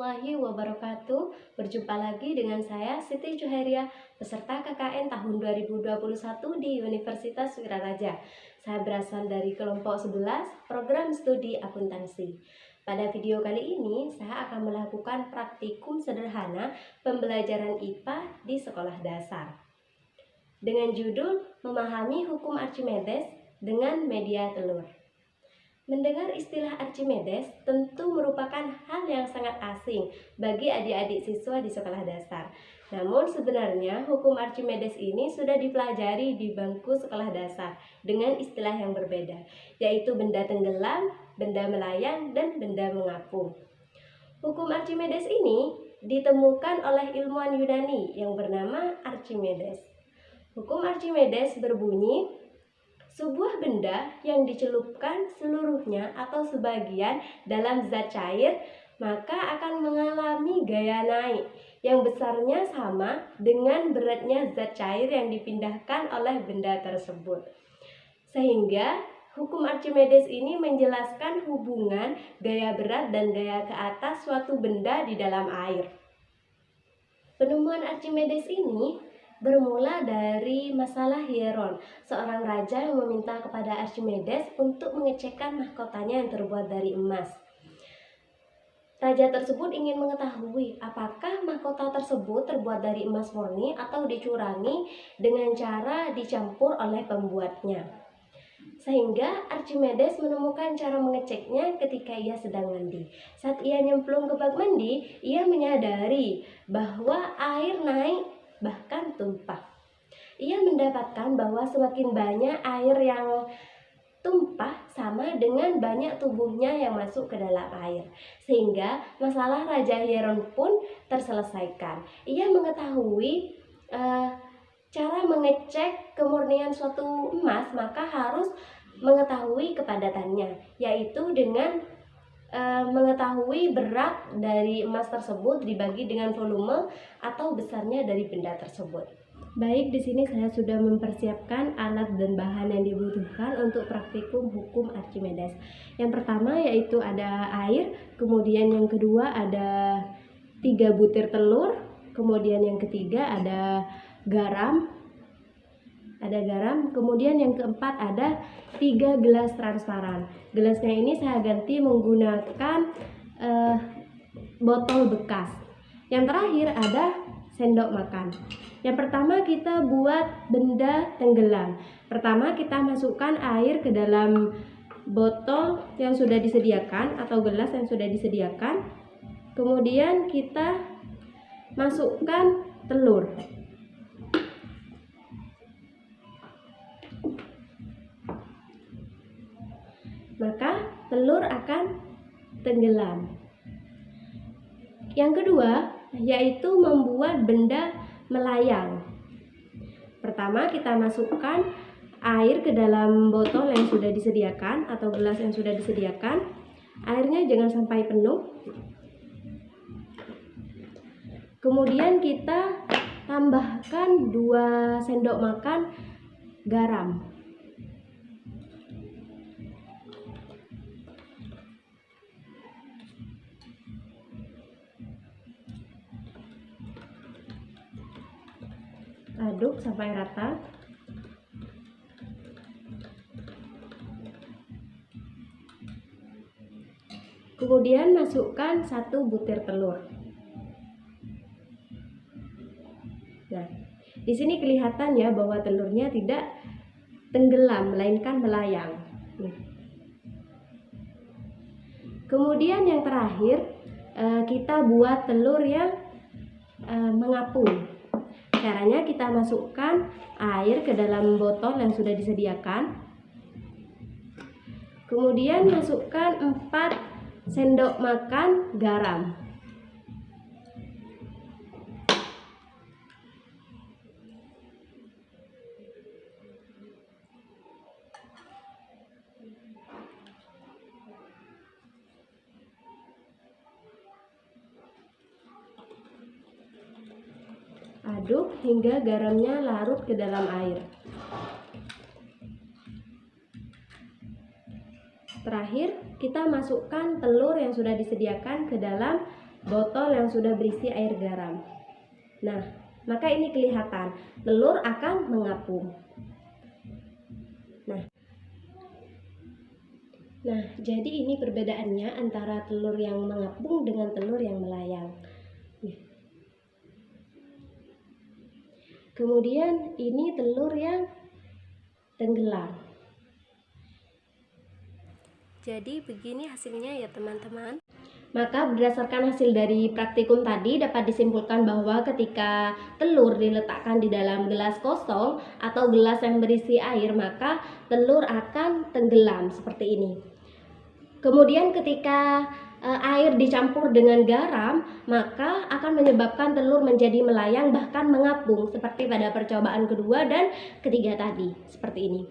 warahmatullahi wabarakatuh. Berjumpa lagi dengan saya Siti Juhairia, peserta KKN tahun 2021 di Universitas Wiraraja. Saya berasal dari kelompok 11 program studi akuntansi. Pada video kali ini saya akan melakukan praktikum sederhana pembelajaran IPA di sekolah dasar dengan judul Memahami Hukum Archimedes dengan Media Telur. Mendengar istilah Archimedes tentu merupakan hal yang sangat asing bagi adik-adik siswa di sekolah dasar. Namun sebenarnya hukum Archimedes ini sudah dipelajari di bangku sekolah dasar dengan istilah yang berbeda, yaitu benda tenggelam, benda melayang, dan benda mengapung. Hukum Archimedes ini ditemukan oleh ilmuwan Yunani yang bernama Archimedes. Hukum Archimedes berbunyi, sebuah benda yang dicelupkan seluruhnya atau sebagian dalam zat cair maka akan mengalami gaya naik yang besarnya sama dengan beratnya zat cair yang dipindahkan oleh benda tersebut. Sehingga hukum Archimedes ini menjelaskan hubungan gaya berat dan gaya ke atas suatu benda di dalam air. Penemuan Archimedes ini bermula dari masalah Hieron, seorang raja yang meminta kepada Archimedes untuk mengecekkan mahkotanya yang terbuat dari emas. Raja tersebut ingin mengetahui apakah mahkota tersebut terbuat dari emas murni atau dicurangi dengan cara dicampur oleh pembuatnya. Sehingga Archimedes menemukan cara mengeceknya ketika ia sedang mandi. Saat ia nyemplung ke bak mandi, ia menyadari bahwa air naik bahkan tumpah. Ia mendapatkan bahwa semakin banyak air yang tumpah sama dengan banyak tubuhnya yang masuk ke dalam air. Sehingga masalah Raja Hieron pun terselesaikan. Ia mengetahui cara mengecek kemurnian suatu emas, maka harus mengetahui kepadatannya, yaitu dengan mengetahui berat dari emas tersebut dibagi dengan volume atau besarnya dari benda tersebut. Baik, di sini saya sudah mempersiapkan alat dan bahan yang dibutuhkan untuk praktikum hukum Archimedes. Yang pertama yaitu ada air, kemudian yang kedua ada 3 butir telur, kemudian yang ketiga ada garam, kemudian yang keempat ada 3 gelas transparan. Gelasnya ini saya ganti menggunakan botol bekas. Yang terakhir ada sendok makan. Yang pertama kita buat benda tenggelam. Pertama kita masukkan air ke dalam botol yang sudah disediakan atau gelas yang sudah disediakan. Kemudian kita masukkan telur. Maka telur akan tenggelam. Yang kedua yaitu membuat benda melayang. Pertama kita masukkan air ke dalam botol yang sudah disediakan atau gelas yang sudah disediakan. Airnya jangan sampai penuh. Kemudian kita tambahkan 2 sendok makan garam. Aduk sampai rata. Kemudian masukkan 1 butir telur. Nah, di sini kelihatan ya bahwa telurnya tidak tenggelam melainkan melayang. Kemudian yang terakhir kita buat telur yang mengapung. Caranya kita masukkan air ke dalam botol yang sudah disediakan. Kemudian masukkan 4 sendok makan garam. Aduk hingga garamnya larut ke dalam air. Terakhir, kita masukkan telur yang sudah disediakan ke dalam botol yang sudah berisi air garam. Nah, maka ini kelihatan telur akan mengapung. Nah, jadi ini perbedaannya antara telur yang mengapung dengan telur yang melayang. Kemudian ini telur yang tenggelam. Jadi begini hasilnya ya teman-teman. Maka berdasarkan hasil dari praktikum tadi dapat disimpulkan bahwa ketika telur diletakkan di dalam gelas kosong atau gelas yang berisi air, maka telur akan tenggelam seperti ini. Kemudian ketika air dicampur dengan garam, maka akan menyebabkan telur menjadi melayang bahkan mengapung seperti pada percobaan kedua dan ketiga tadi, seperti ini.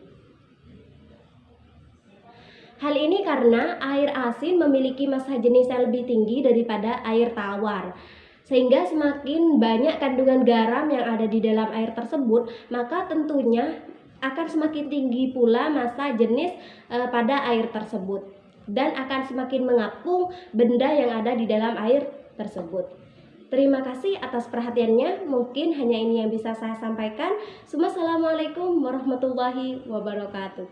Hal ini karena air asin memiliki massa jenis yang lebih tinggi daripada air tawar. Sehingga semakin banyak kandungan garam yang ada di dalam air tersebut, maka tentunya akan semakin tinggi pula massa jenis pada air tersebut. Dan akan semakin mengapung benda yang ada di dalam air tersebut. Terima kasih atas perhatiannya. Mungkin hanya ini yang bisa saya sampaikan. Wassalamualaikum warahmatullahi wabarakatuh.